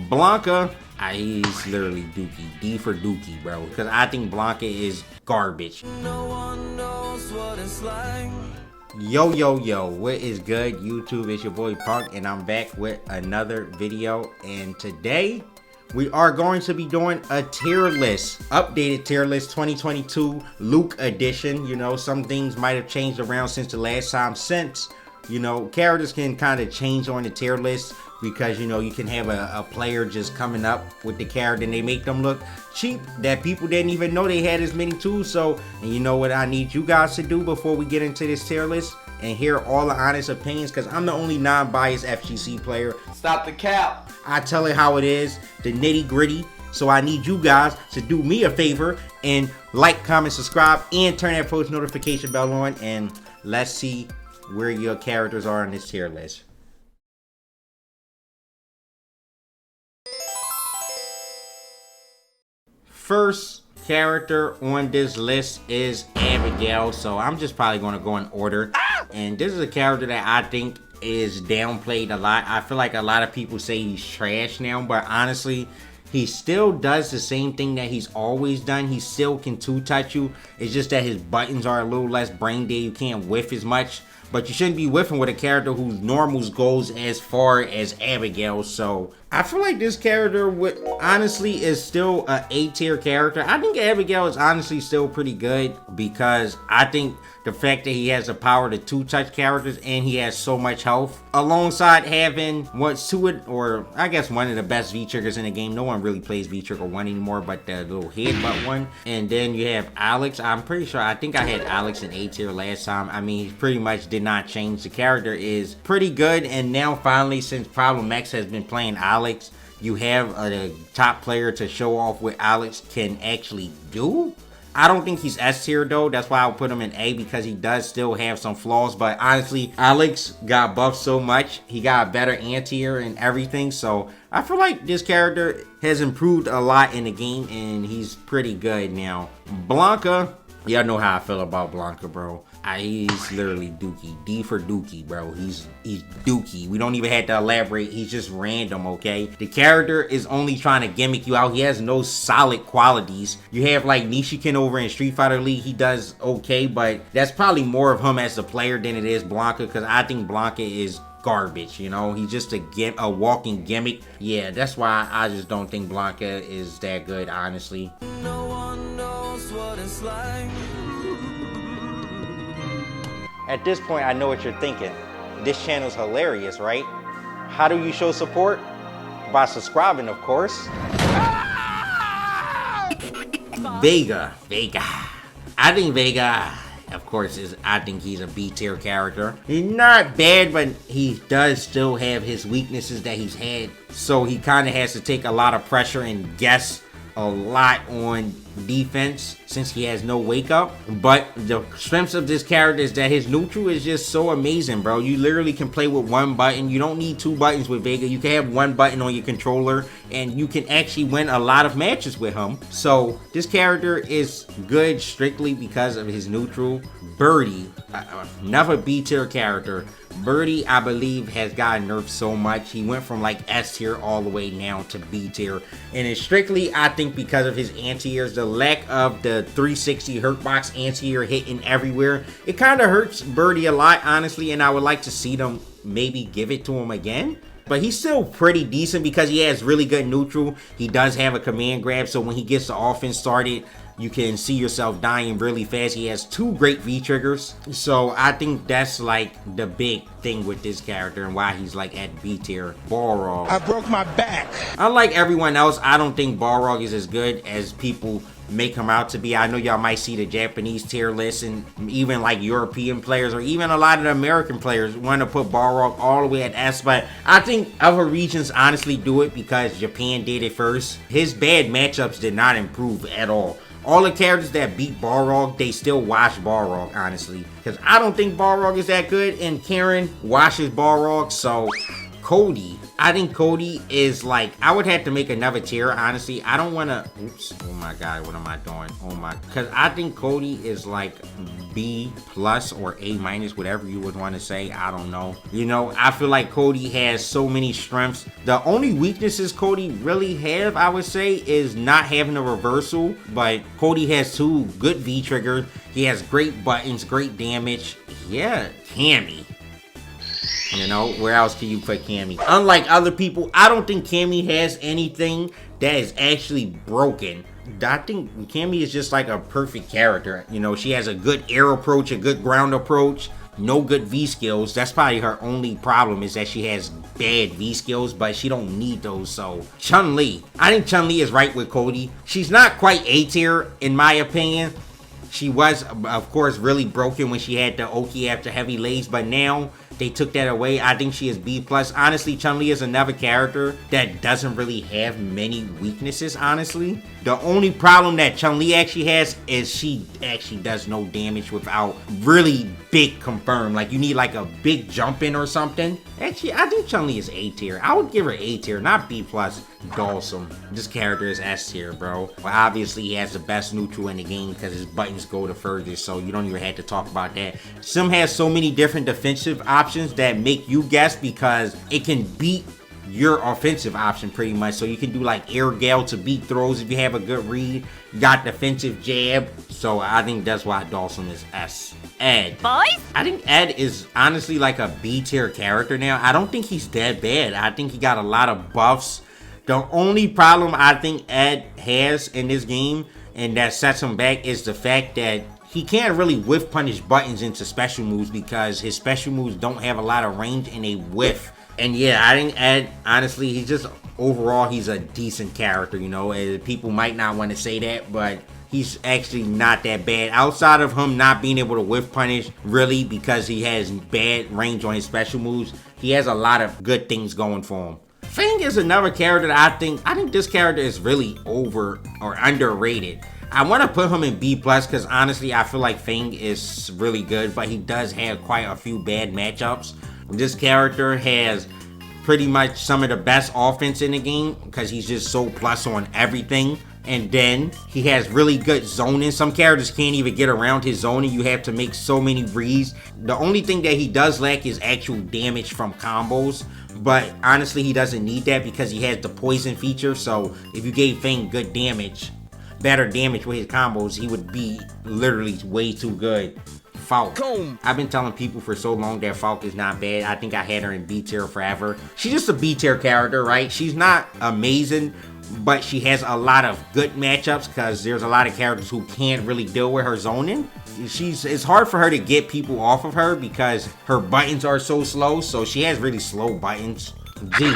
Blanca, he's literally Dookie. D for Dookie, bro. Because I think Blanca is garbage. No one knows what it's like. Yo, yo, yo, what is good, YouTube? It's your boy Punk, and I'm back with another video. And today, we are going to be doing a tier list, updated tier list 2022 Luke edition. You know, some things might have changed around since the last time, since, you know, characters can kind of change on the tier list because, you know, you can have a player just coming up with the character and they make them look cheap that people didn't even know they had as many tools. So, and you know what I need you guys to do before we get into this tier list and hear all the honest opinions, because I'm the only non-biased FGC player. Stop the cap. I tell it how it is, the nitty gritty. So I need you guys to do me a favor and like, comment, subscribe, and turn that post notification bell on, and let's see where your characters are on this tier list. First character on this list is Abigail, so I'm just probably going to go in order. And this is a character that I think is downplayed a lot. I feel like a lot of people say he's trash now, but honestly, he still does the same thing that he's always done. He still can two-touch you. It's just that his buttons are a little less brain dead. You can't whiff as much. But you shouldn't be whiffing with a character whose normals goes as far as Abigail. So I feel like this character honestly is still a A-tier character. I think Abigail is honestly still pretty good because I think the fact that he has the power to two-touch characters and he has so much health, alongside having what's to it, or I guess one of the best V-triggers in the game. No one really plays V-trigger 1 anymore, but the little headbutt one. And then you have Alex. I'm pretty sure, I think I had Alex in A-tier last time. I mean, he pretty much did not change. The character is pretty good, and now finally, since Problem X has been playing Alex, you have a top player to show off what Alex can actually do. I don't think he's S tier though. That's why I'll put him in A, because he does still have some flaws. But honestly, Alex got buffed so much. He got better anti-air and everything. So I feel like this character has improved a lot in the game and he's pretty good now. Blanca, y'all know how I feel about Blanca, bro. He's literally Dookie. D for Dookie, bro. He's Dookie. We don't even have to elaborate. He's just random, okay? The character is only trying to gimmick you out. He has no solid qualities. You have like Nishikin over in Street Fighter League. He does okay, but that's probably more of him as a player than it is Blanca, because I think Blanca is garbage, you know? He's just a walking gimmick. Yeah, that's why I just don't think Blanca is that good, honestly. No one knows what it's like. At this point, I know what you're thinking. This channel's hilarious, right? How do you show support? By subscribing, of course. Vega. I think Vega, of course, I think he's a B tier character. He's not bad, but he does still have his weaknesses that he's had. So he kind of has to take a lot of pressure and guess a lot on defense since he has no wake up. But the strengths of this character is that his neutral is just so amazing, bro. You literally can play with one button. You don't need two buttons with Vega. You can have one button on your controller and you can actually win a lot of matches with him. So this character is good strictly because of his neutral. Birdie, another B tier character. Birdie, I believe, has gotten nerfed so much. He went from like S tier all the way now to B tier, and it's strictly, I think, because of his anti-airs. The lack of the 360 hurt box anti-air hitting everywhere, it kind of hurts Birdie a lot, honestly, and I would like to see them maybe give it to him again. But he's still pretty decent because he has really good neutral. He does have a command grab, so when he gets the offense started, you can see yourself dying really fast. He has 2 great V-triggers. So I think that's like the big thing with this character and why he's like at B tier. Balrog. I broke my back. Unlike everyone else, I don't think Balrog is as good as people make him out to be. I know y'all might see the Japanese tier list and even like European players or even a lot of the American players want to put Balrog all the way at S, but I think other regions honestly do it because Japan did it first. His bad matchups did not improve at all. All the characters that beat Balrog, they still wash Balrog, honestly. Because I don't think Balrog is that good, and Karen washes Balrog, so Cody. I think Cody is like, I would have to make another tier, honestly. I don't want to, oops, oh my God, what am I doing? Oh my, because I think Cody is like B plus or A minus, whatever you would want to say. I don't know. You know, I feel like Cody has so many strengths. The only weaknesses Cody really have, I would say, is not having a reversal, but Cody has 2 good V triggers. He has great buttons, great damage. Yeah, Cammy. You know, where else can you put Cammy? Unlike other people, I don't think Cammy has anything that is actually broken. I think Cammy is just like a perfect character. You know, she has a good air approach, a good ground approach, no good V skills. That's probably her only problem, is that she has bad V skills, but she don't need those. So Chun Li, I think Chun Li is right with Cody. She's not quite A tier in my opinion. She was, of course, really broken when she had the Oki after heavy legs, but now they took that away. I think she is B+. Honestly, Chun-Li is another character that doesn't really have many weaknesses, honestly. The only problem that Chun-Li actually has is she actually does no damage without really big confirm. Like, you need like a big jump in or something. Actually, I think Chun-Li is A tier. I would give her A tier, not B+. Dawson. This character is S tier, bro. Well, obviously, he has the best neutral in the game because his buttons go the furthest, so you don't even have to talk about that. Sim has so many different defensive options that make you guess because it can beat your offensive option pretty much. So you can do like air gale to beat throws if you have a good read. You got defensive jab. So I think that's why Dawson is S. Ed. Boys? I think Ed is honestly like a B tier character now. I don't think he's that bad. I think he got a lot of buffs. The only problem I think Ed has in this game and that sets him back is the fact that he can't really whiff punish buttons into special moves because his special moves don't have a lot of range and they whiff. And yeah, I think Ed, honestly, he's just, overall, he's a decent character, you know. People might not want to say that, but he's actually not that bad. Outside of him not being able to whiff punish, really, because he has bad range on his special moves, he has a lot of good things going for him. Fang is another character that I think this character is really over or underrated. I want to put him in B+, because honestly, I feel like Fang is really good, but he does have quite a few bad matchups. This character has pretty much some of the best offense in the game because he's just so plus on everything. And then he has really good zoning. Some characters can't even get around his zoning. You have to make so many reads. The only thing that he does lack is actual damage from combos. But honestly, he doesn't need that because he has the poison feature. So if you gave Fang good damage, better damage with his combos, he would be literally way too good. Falk. I've been telling people for so long that Falk is not bad. I think I had her in B tier forever. She's just a B tier character, right? She's not amazing, but she has a lot of good matchups because there's a lot of characters who can't really deal with her zoning. It's hard for her to get people off of her because her buttons are so slow, so she has really slow buttons. G.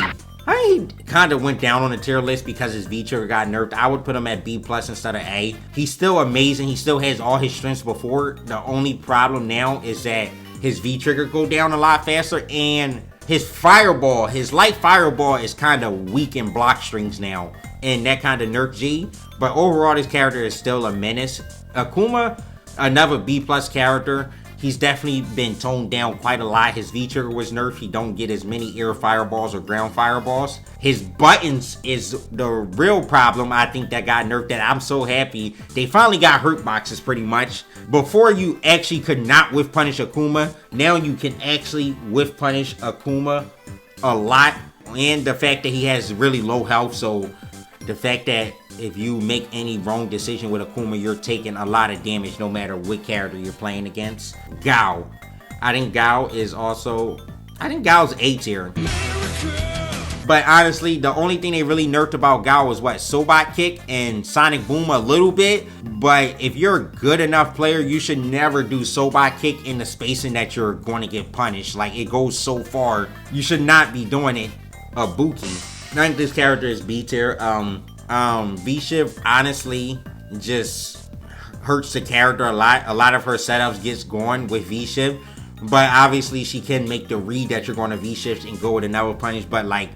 I kind of went down on the tier list because his V-trigger got nerfed. I would put him at B+ instead of A. He's still amazing. He still has all his strengths before. The only problem now is that his V-trigger go down a lot faster and his fireball, his light fireball is kind of weak in block strings now. And that kind of nerfed G. But overall, this character is still a menace. Akuma, another B+ character. He's definitely been toned down quite a lot. His V-trigger was nerfed. He don't get as many air fireballs or ground fireballs. His buttons is the real problem, I think, that got nerfed, that I'm so happy. They finally got hurt boxes pretty much. Before, you actually could not whiff punish Akuma. Now you can actually whiff punish Akuma a lot. And the fact that he has really low health, so the fact that if you make any wrong decision with Akuma, you're taking a lot of damage no matter what character you're playing against. Guile. I think Guile is also, I think Guile's A tier. But honestly, the only thing they really nerfed about Guile was what? Sobot Kick and Sonic Boom a little bit. But if you're a good enough player, you should never do Sobot Kick in the spacing that you're going to get punished. Like, it goes so far. You should not be doing it. Buki. I think this character is B tier. V-Shiv honestly just hurts the character a lot. A lot of her setups gets going with V-Shiv, but obviously she can make the read that you're going to V-Shift and go with another punish, but like,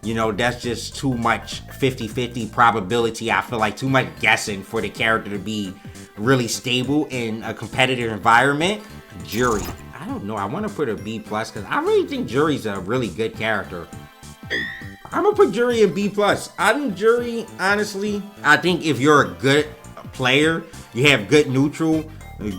you know, that's just too much 50-50 probability. I feel like too much guessing for the character to be really stable in a competitive environment. Jury. I don't know. I want to put a B+ because I really think Jury's a really good character. I'm gonna put Jury in B+. I think Jury, honestly, I think if you're a good player, you have good neutral,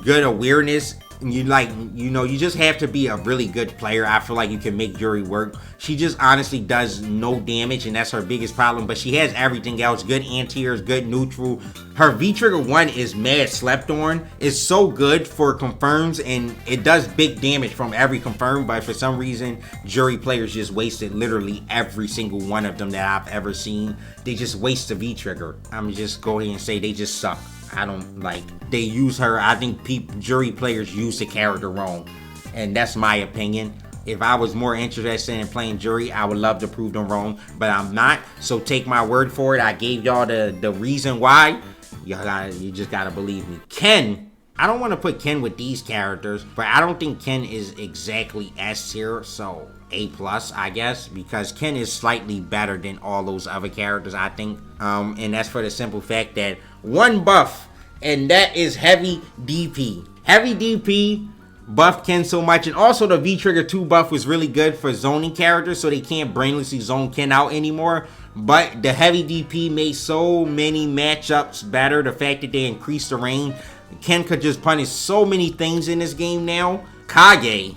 good awareness, and you like, you know, you just have to be a really good player. I feel like you can make Jury work. She just honestly does no damage, and that's her biggest problem, but she has everything else. Good anti-airs, good neutral. Her V-Trigger 1 is mad slept on. It's so good for confirms, and it does big damage from every confirm, but for some reason, Jury players just wasted literally every single one of them that I've ever seen. They just waste the V-Trigger. I'm just go ahead and say they just suck. I don't like, they use her. I think Jury players use the character wrong, and that's my opinion. If I was more interested in playing Jury, I would love to prove them wrong, but I'm not. So take my word for it. I gave y'all the reason why. You just gotta believe me. Ken, I don't want to put Ken with these characters, but I don't think Ken is exactly S tier, so A+, I guess, because Ken is slightly better than all those other characters, I think. And that's for the simple fact that one buff, and that is heavy DP. Heavy DP buffed Ken so much, and also the V-Trigger 2 buff was really good for zoning characters, so they can't brainlessly zone Ken out anymore. But the heavy DP made so many matchups better. The fact that they increased the range, Ken could just punish so many things in this game now. Kage,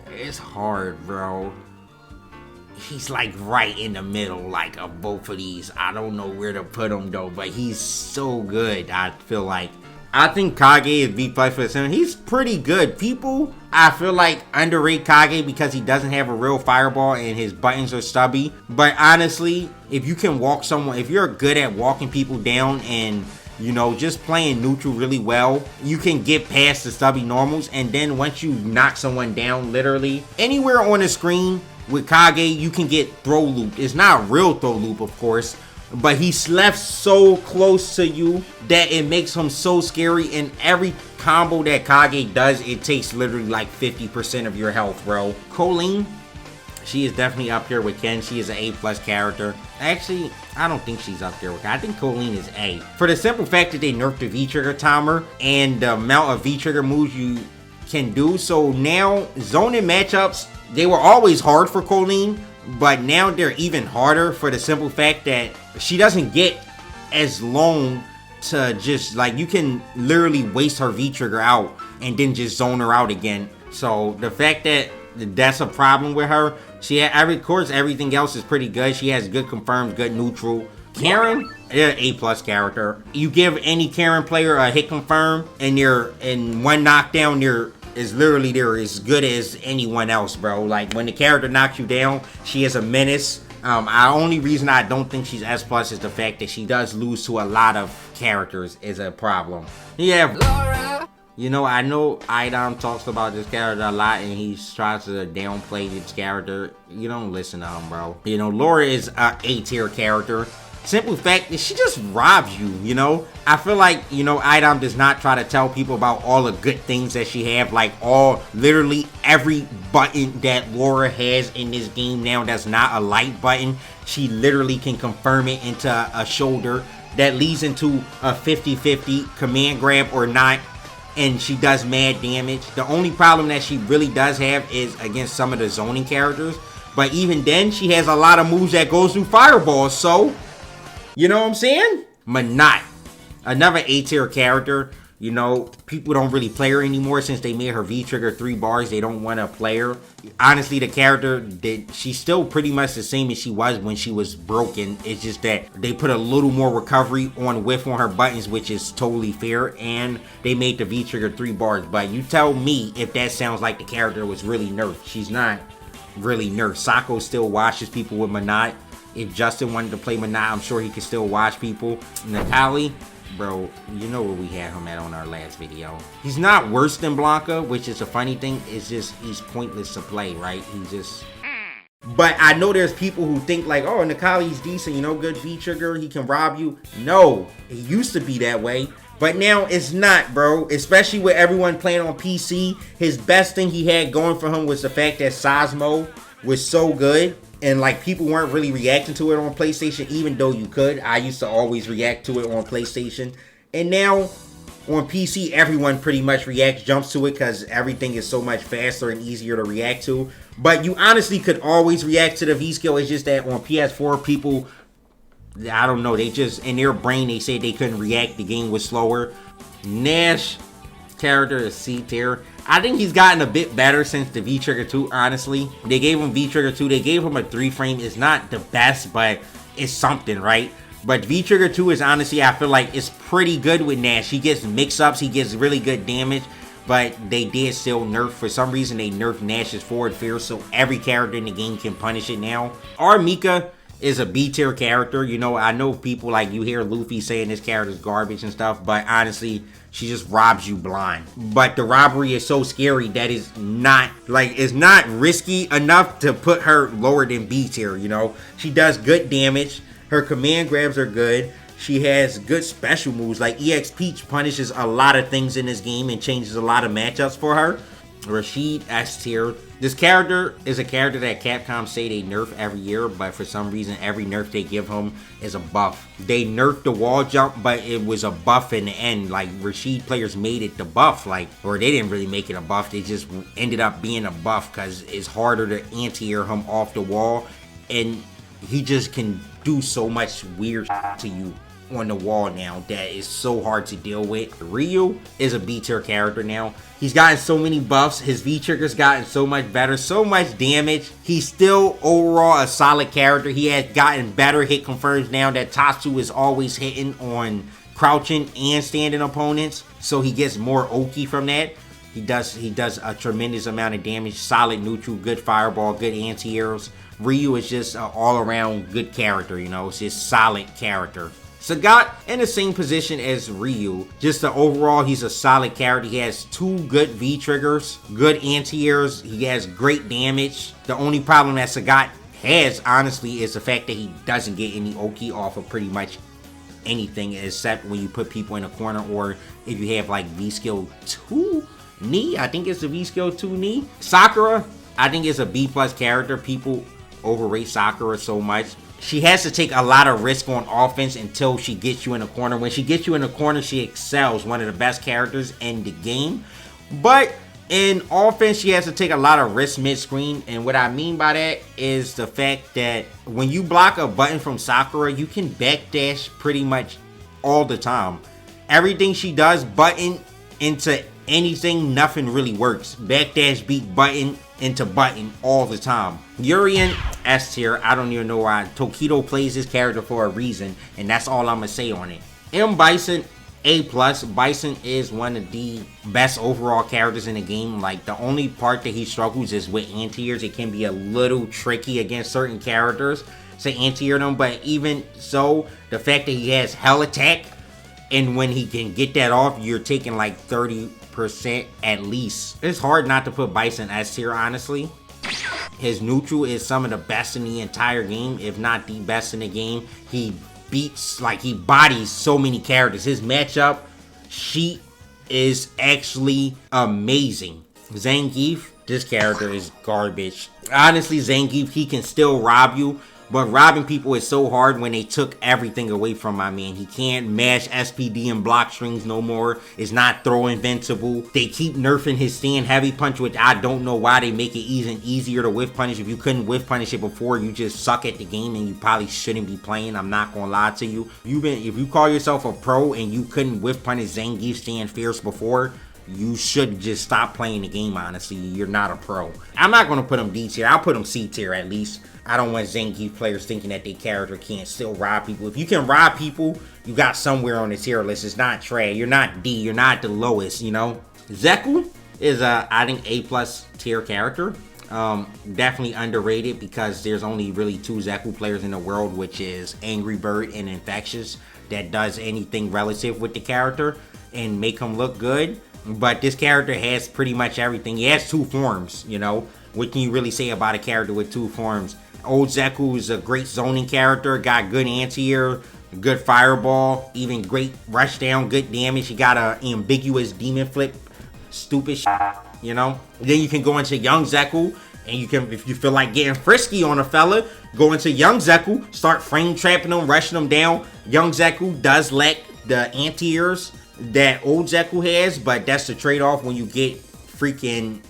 it's hard, bro. He's like right in the middle, like, of both of these. I don't know where to put him though, but he's so good. I feel like, I think Kage is B+ for the sim. He's pretty good. People, I feel like, underrate Kage because he doesn't have a real fireball and his buttons are stubby. But honestly, if you can walk someone, if you're good at walking people down and, you know, just playing neutral really well, you can get past the stubby normals. And then once you knock someone down, literally anywhere on the screen with Kage, you can get throw loop. It's not real throw loop, of course, but he's left so close to you that it makes him so scary. And every combo that Kage does, it takes literally like 50% of your health, bro. Colleen, she is definitely up here with Ken. She is an A+ character. Actually, I don't think she's up there with Ken. I think Colleen is A. For the simple fact that they nerfed the V-Trigger timer and the amount of V-Trigger moves you can do. So now, zoning matchups, they were always hard for Colleen, but now they're even harder for the simple fact that she doesn't get as long to just, like, you can literally waste her V-Trigger out and then just zone her out again. So the fact that that's a problem with her, she had, of course, everything else is pretty good. She has good confirms, good neutral. Karen, A+ character. You give any Karen player a hit confirm and they're in one knockdown, they're as good as anyone else, bro. Like, when the character knocks you down, she is a menace. The only reason I don't think she's S+ is the fact that she does lose to a lot of characters is a problem. Yeah, you know, I know Idom talks about this character a lot and he tries to downplay this character. You don't listen to him, bro. You know, Laura is a A-tier character. Simple fact that she just robs you, you know? I feel like, you know, Idom does not try to tell people about all the good things that she have. Like, literally every button that Laura has in this game now that's not a light button, she literally can confirm it into a shoulder that leads into a 50-50 command grab or not, and she does mad damage. The only problem that she really does have is against some of the zoning characters, but even then, she has a lot of moves that goes through fireballs, so... You know what I'm saying? Manat, another A-tier character. You know, people don't really play her anymore since they made her V-Trigger 3 bars. They don't want to play her. Honestly, the character, she's still pretty much the same as she was when she was broken. It's just that they put a little more recovery on whiff on her buttons, which is totally fair. And they made the V-Trigger 3 bars. But you tell me if that sounds like the character was really nerfed. She's not really nerfed. Sako still washes people with Manat. If Justin wanted to play Manat, I'm sure he could still watch people. Natali, bro, you know where we had him at on our last video. He's not worse than Blanca, which is a funny thing. It's just, he's pointless to play, right? He's just... But I know there's people who think like, oh, Natali's decent, you know, good V-Trigger, he can rob you. No, it used to be that way. But now it's not, bro. Especially with everyone playing on PC. His best thing he had going for him was the fact that Sosmo was so good. And like, people weren't really reacting to it on PlayStation, even though you could. I used to always react to it on PlayStation. And now on PC, everyone pretty much jumps to it because everything is so much faster and easier to react to. But you honestly could always react to the V skill. It's just that on PS4, people, I don't know, they just, in their brain, they said they couldn't react. The game was slower. Nash character is C tier. I think he's gotten a bit better since the V-Trigger 2, honestly. They gave him V-Trigger 2. They gave him a 3-frame. It's not the best, but it's something, right? But V-Trigger 2 is honestly, I feel like it's pretty good with Nash. He gets mix-ups. He gets really good damage. But they did still nerf. For some reason, they nerfed Nash's forward fear, so every character in the game can punish it now. Mika is a B-tier character. You know, I know people, like, you hear Luffy saying this character's garbage and stuff, but honestly, she just robs you blind. But the robbery is so scary that it's not, like, it's not risky enough to put her lower than B-tier, you know? She does good damage. Her command grabs are good. She has good special moves, like EX Peach punishes a lot of things in this game and changes a lot of matchups for her. Rashid, S tier. This character is a character that Capcom say they nerf every year, but for some reason, every nerf they give him is a buff. They nerfed the wall jump, but it was a buff in the end. Like, Rashid players made it the buff, like, or they didn't really make it a buff. They just ended up being a buff because it's harder to anti-air him off the wall, and he just can do so much weird shit to you on the wall now that is so hard to deal with. Ryu is a B tier character now. He's gotten so many buffs. His V-Trigger's gotten so much better, so much damage. He's still overall a solid character. He has gotten better hit confirms now that Tatsu is always hitting on crouching and standing opponents, so he gets more Oki from that. He does a tremendous amount of damage, solid neutral, good fireball, good anti-aerials. Ryu is just an all-around good character, you know. It's just solid character. Sagat in the same position as Ryu. Just the overall, he's a solid character. He has 2 good V-triggers, good anti-airs. He has great damage. The only problem that Sagat has, honestly, is the fact that he doesn't get any Oki off of pretty much anything except when you put people in a corner, or if you have like V-skill 2 knee. I think it's the V-skill 2 knee. Sakura, I think is a B+ character. People overrate Sakura so much. She has to take a lot of risk on offense until she gets you in a corner. When she gets you in a corner, she excels. One of the best characters in the game. But in offense, she has to take a lot of risk mid-screen. And what I mean by that is the fact that when you block a button from Sakura, you can backdash pretty much all the time. Everything she does, button into anything, nothing really works. Backdash beat button into button all the time. Urien, S tier. I don't even know why. Tokido plays this character for a reason, and that's all I'm gonna say on it. M. Bison, A+. Bison is one of the best overall characters in the game. Like, the only part that he struggles is with anti-airs. It can be a little tricky against certain characters to anti-air them, but even so, the fact that he has hell attack, and when he can get that off, you're taking like 30% at least. It's hard not to put Bison S tier, honestly. His neutral is some of the best in the entire game, if not the best in the game. He beats, like, he bodies so many characters. His matchup sheet is actually amazing. Zangief, this character is garbage. Honestly, Zangief, he can still rob you, but robbing people is so hard when they took everything away from my man. He can't mash SPD and block strings no more. It's not throw invincible. They keep nerfing his stand heavy punch, which I don't know why they make it even easier to whiff punish. If you couldn't whiff punish it before, you just suck at the game and you probably shouldn't be playing. I'm not gonna lie to you. If you call yourself a pro and you couldn't whiff punish Zangief stand fierce before, you should just stop playing the game, honestly. You're not a pro. I'm not going to put him D tier. I'll put him C tier at least. I don't want Zangief players thinking that their character can't still rob people. If you can rob people, you got somewhere on the tier list. It's not trash. You're not D. You're not the lowest, you know. Zeku is I think A+ tier character. Definitely underrated because there's only really 2 Zeku players in the world, which is Angry Bird and Infectious, that does anything relative with the character and make him look good. But this character has pretty much everything. He has 2 forms, you know. What can you really say about a character with 2 forms? Old Zeku is a great zoning character. Got good anti-air, good fireball, even great rush down, good damage. He got a ambiguous demon flip, stupid shit, you know. Then you can go into Young Zeku, and you can, if you feel like getting frisky on a fella, go into Young Zeku, start frame trapping them, rushing them down. Young Zeku does lack the anti-airs that Old Zeku has, but that's the trade-off when you get freaking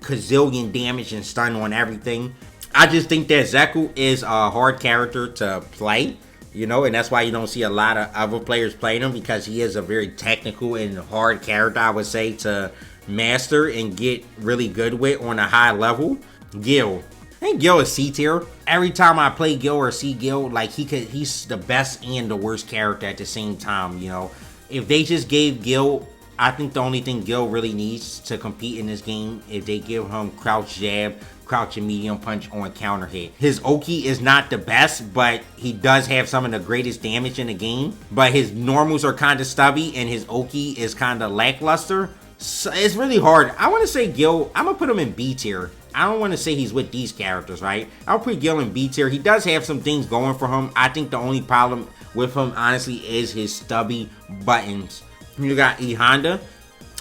gazillion damage and stun on everything. I just think that Zeku is a hard character to play, you know, and that's why you don't see a lot of other players playing him, because he is a very technical and hard character, I would say, to master and get really good with on a high level. Guile. I think Guile is C tier. Every time I play Guile or see Guile, like he's the best and the worst character at the same time, you know. If they just gave Guile, I think the only thing Guile really needs to compete in this game, if they give him crouch jab, crouch and medium punch on counter hit. His Oki is not the best, but he does have some of the greatest damage in the game. But his normals are kind of stubby and his Oki is kind of lackluster. So it's really hard. I want to say Guile, I'm going to put him in B tier. I don't want to say he's with these characters, right? I'll put Guile in B tier. He does have some things going for him. I think the only problem with him, honestly, is his stubby buttons. You got E Honda.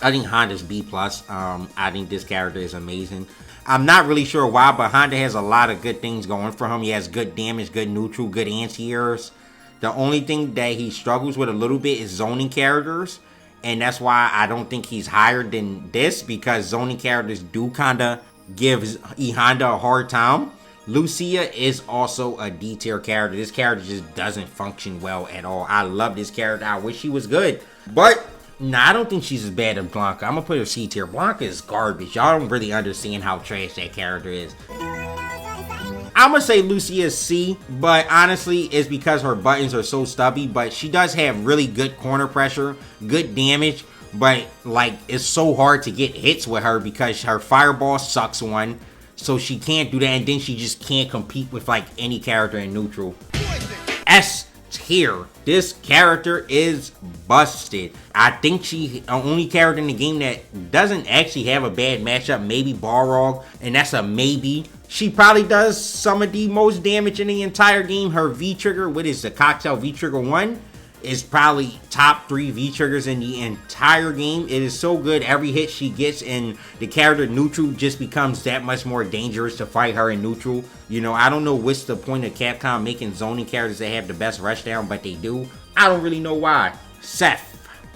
I think Honda's B+. I think this character is amazing. I'm not really sure why, but Honda has a lot of good things going for him. He has good damage, good neutral, good anti-airs. The only thing that he struggles with a little bit is zoning characters. And that's why I don't think he's higher than this, because zoning characters do kind of give E Honda a hard time. Lucia is also a D tier character. This character just doesn't function well at all. I love this character. I wish she was good. But nah, I don't think she's as bad as Blanca. I'm gonna put her C tier. Blanca is garbage. Y'all don't really understand how trash that character is. I'm gonna say Lucia is C, but honestly, it's because her buttons are so stubby. But she does have really good corner pressure, good damage. But like, it's so hard to get hits with her because her fireball sucks one. So she can't do that, and then she just can't compete with like any character in neutral. S tier. This character is busted. I think she's the only character in the game that doesn't actually have a bad matchup. Maybe Balrog, and that's a maybe. She probably does some of the most damage in the entire game. Her V-trigger, what is the cocktail V-trigger 1? Is probably top 3 V-triggers in the entire game. It is so good. Every hit she gets in the character neutral just becomes that much more dangerous to fight her in neutral. You know, I don't know what's the point of Capcom making zoning characters that have the best rushdown, but they do. I don't really know why. Seth.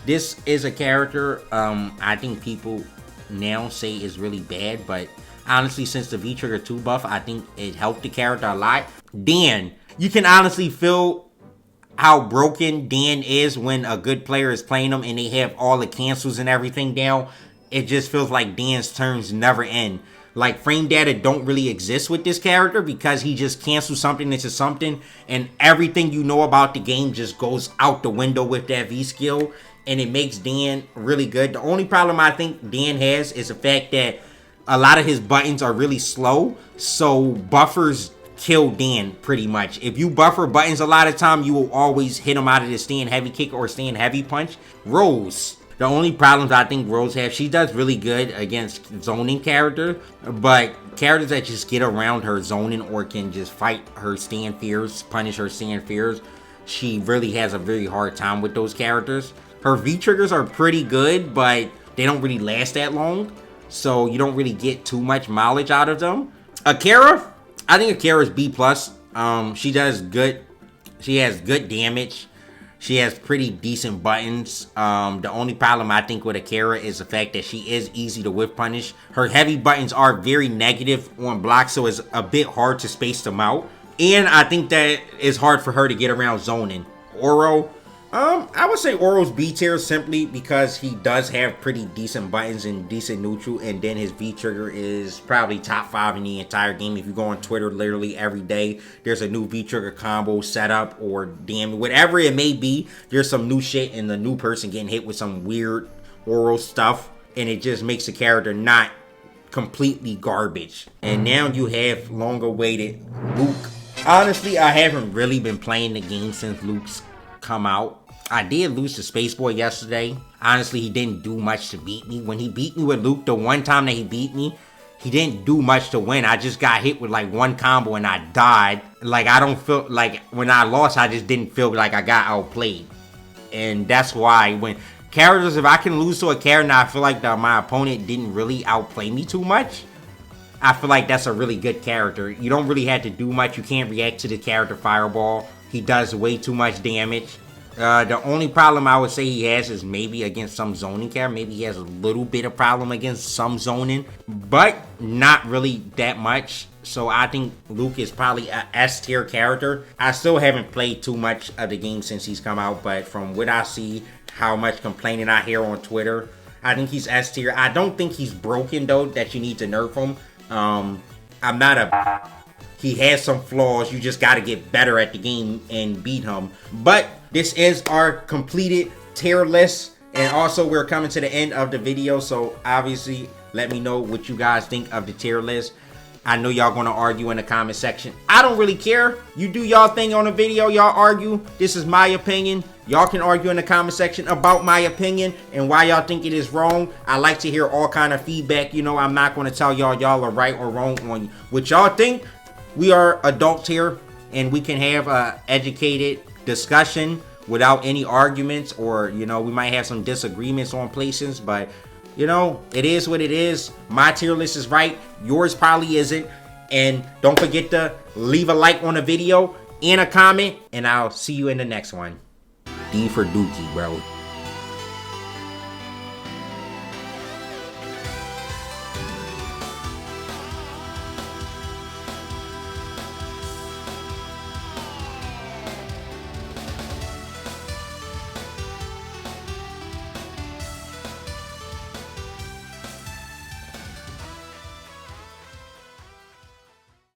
This is a character I think people now say is really bad, but honestly, since the V-trigger 2 buff, I think it helped the character a lot. Dan. You can honestly feel how broken Dan is when a good player is playing him and they have all the cancels and everything down. It just feels like Dan's turns never end. Like, frame data don't really exist with this character because he just cancels something into something, and everything you know about the game just goes out the window with that V skill, and it makes Dan really good. The only problem I think Dan has is the fact that a lot of his buttons are really slow, so buffers kill Dan pretty much. If you buffer buttons a lot of time, you will always hit him out of the stand heavy kick or stand heavy punch. Rose. The only problems I think Rose has, she does really good against zoning characters, but characters that just get around her zoning or can just fight her stand fears, punish her stand fears, she really has a very hard time with those characters. Her V-triggers are pretty good, but they don't really last that long, so you don't really get too much mileage out of them. Akira, I think Akira is B+. She does good. She has good damage. She has pretty decent buttons. The only problem I think with Akira is the fact that she is easy to whiff punish. Her heavy buttons are very negative on blocks, so it's a bit hard to space them out. And I think that it's hard for her to get around zoning. Oro, I would say Oro's B tier simply because he does have pretty decent buttons and decent neutral, and then his V trigger is probably top 5 in the entire game. If you go on Twitter literally every day, there's a new V trigger combo setup or damn whatever it may be. There's some new shit and the new person getting hit with some weird Oro stuff, and it just makes the character not completely garbage. And now you have long awaited Luke. Honestly, I haven't really been playing the game since Luke's come out. I did lose to Spaceboy yesterday. Honestly, he didn't do much to beat me. When he beat me with Luke, the one time that he beat me, he didn't do much to win. I just got hit with like one combo and I died. Like, I don't feel like when I lost, I just didn't feel like I got outplayed. And that's why when characters, if I can lose to a character, I feel like my opponent didn't really outplay me too much, I feel like that's a really good character. You don't really have to do much. You can't react to the character fireball. He does way too much damage. The only problem I would say he has is maybe against some zoning character. Maybe he has a little bit of problem against some zoning, but not really that much. So I think Luke is probably a S tier character. I still haven't played too much of the game since he's come out, but from what I see, how much complaining I hear on Twitter, I think he's S tier. I don't think he's broken though, that you need to nerf him. I'm not a... He has some flaws. You just got to get better at the game and beat him. But this is our completed tier list. And also, we're coming to the end of the video. So, obviously, let me know what you guys think of the tier list. I know y'all going to argue in the comment section. I don't really care. You do y'all thing on the video. Y'all argue. This is my opinion. Y'all can argue in the comment section about my opinion and why y'all think it is wrong. I like to hear all kind of feedback. You know, I'm not going to tell y'all are right or wrong on what y'all think. We are adults here, and we can have a educated discussion without any arguments, or, you know, we might have some disagreements on places, but, you know, it is what it is. My tier list is right. Yours probably isn't. And don't forget to leave a like on the video and a comment, and I'll see you in the next one. D for Dookie, bro.